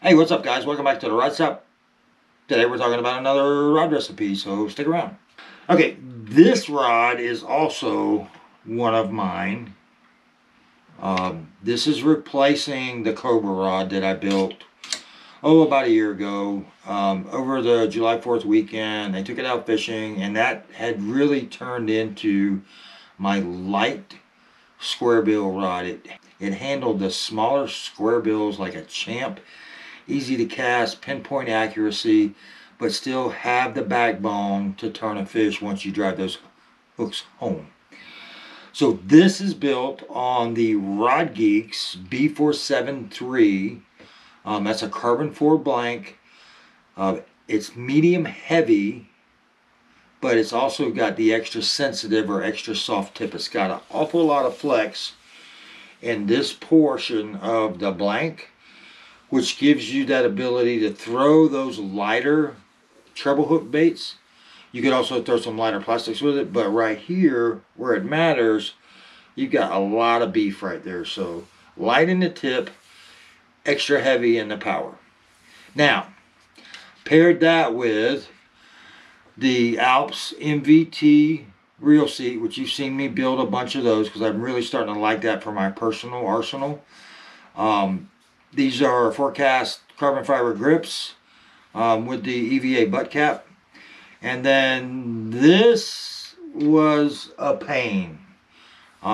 Hey, what's up guys? Welcome back to the Rod Shop. Today we're talking about another rod recipe, so stick around. Okay, this rod is also one of mine. This is replacing the Cobra rod that I built, about a year ago. Over the July 4th weekend, I took it out fishing, and that had really turned into my light square bill rod. It handled the smaller square bills like a champ. Easy to cast, pinpoint accuracy, but still have the backbone to turn a fish once you drive those hooks home. So this is built on the Rod Geeks B473. That's a carbon 4 blank. It's medium heavy, but it's also got the extra sensitive or extra soft tip. It's got an awful lot of flex in this portion of the blank, which gives you that ability to throw those lighter treble hook baits. You could also throw some lighter plastics with it, but right here, where it matters, you've got a lot of beef right there. So light in the tip, extra heavy in the power. Now, paired that with the Alps MVT reel seat, which you've seen me build a bunch of those because I'm really starting to like that for my personal arsenal. These are Forecast carbon fiber grips with the EVA butt cap. And then this was a pain.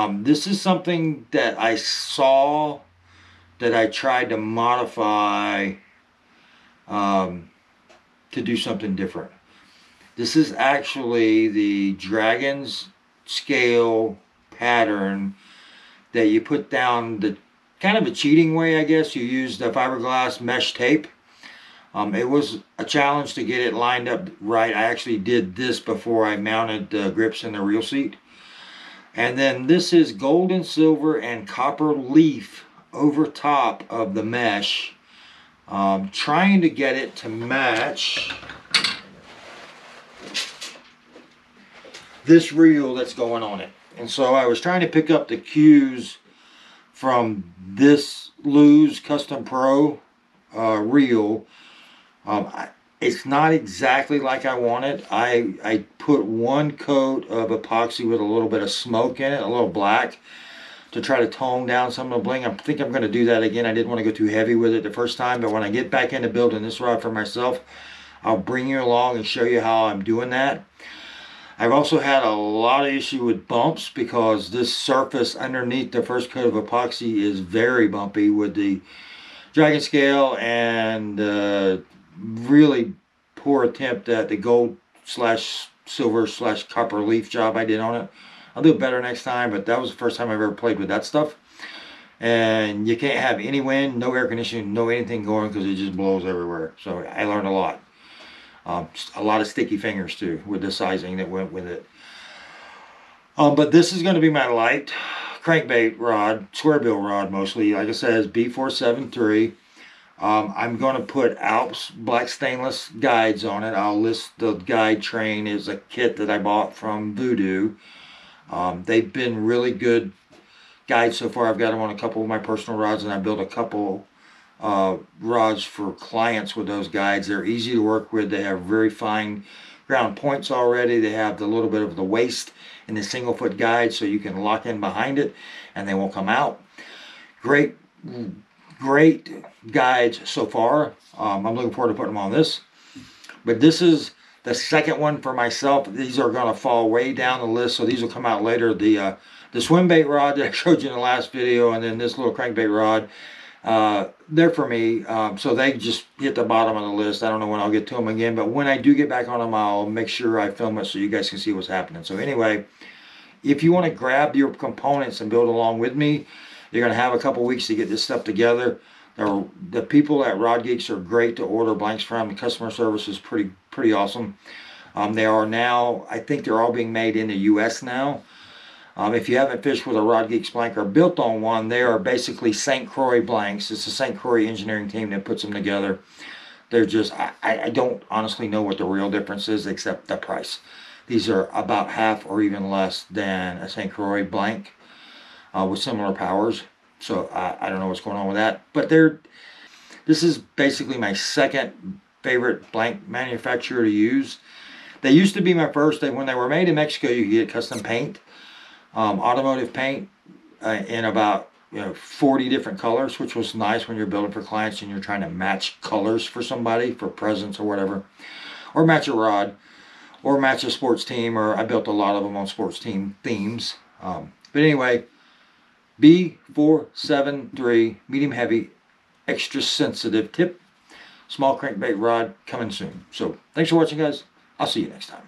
This is something that I saw that I tried to modify to do something different. This is actually the Dragon's scale pattern that you put down the kind of a cheating way, I guess. You use the fiberglass mesh tape. It was a challenge to get it lined up right. I actually did this before I mounted the grips in the reel seat. And then this is gold and silver and copper leaf over top of the mesh. Trying to get it to match this reel that's going on it. And so I was trying to pick up the cues from this Lew's Custom Pro reel. It's not exactly like I wanted. I put one coat of epoxy with a little bit of smoke in it, a little black, to try to tone down some of the bling. I think I'm going to do that again. I didn't want to go too heavy with it the first time, but when I get back into building this rod for myself, I'll bring you along and show you how I'm doing that. I've also had a lot of issue with bumps because this surface underneath the first coat of epoxy is very bumpy with the Dragon scale and really poor attempt at the gold slash silver slash copper leaf job I did on it. I'll do it better next time, but that was the first time I've ever played with that stuff. And you can't have any wind, no air conditioning, no anything going because it just blows everywhere. So I learned a lot. A lot of sticky fingers too with the sizing that went with it. But this is going to be my light crankbait rod, square bill rod mostly. Like I said, it's B473. I'm going to put Alps black stainless guides on it. I'll list the guide train as a kit that I bought from Voodoo. They've been really good guides so far. I've got them on a couple of my personal rods, and I built a couple rods for clients with those guides. They're easy to work with. They have very fine ground points already. They have the little bit of the waist in the single foot guide so you can lock in behind it and they won't come out. Great guides so far. I'm looking forward to putting them on this. But this is the second one for myself. These are going to fall way down the list, so these will come out later. The swim bait rod that I showed you in the last video, and then this little crankbait rod, they're for me, so they just hit the bottom of the list. I don't know when I'll get to them again, but when I do get back on them, I'll make sure I film it so you guys can see what's happening. So anyway, if you want to grab your components and build along with me, you're going to have a couple weeks to get this stuff together. The people at Rod Geeks are great to order blanks from. The customer service is pretty awesome. They are now, I think they're all being made in the US now. If you haven't fished with a Rod Geeks blank or built on one, they are basically St. Croix blanks. It's the St. Croix engineering team that puts them together. They're just, I don't honestly know what the real difference is except the price. These are about half or even less than a St. Croix blank with similar powers. So I don't know what's going on with that. But they're This is basically my second favorite blank manufacturer to use. They used to be my first. When they were made in Mexico, you could get custom paint, automotive paint, in about 40 different colors, which was nice when you're building for clients and you're trying to match colors for somebody for presents or whatever, or match a rod, or match a sports team. Or I built a lot of them on sports team themes. But anyway, B473 medium heavy, extra sensitive tip, small crankbait rod coming soon. So thanks for watching, guys. I'll see you next time.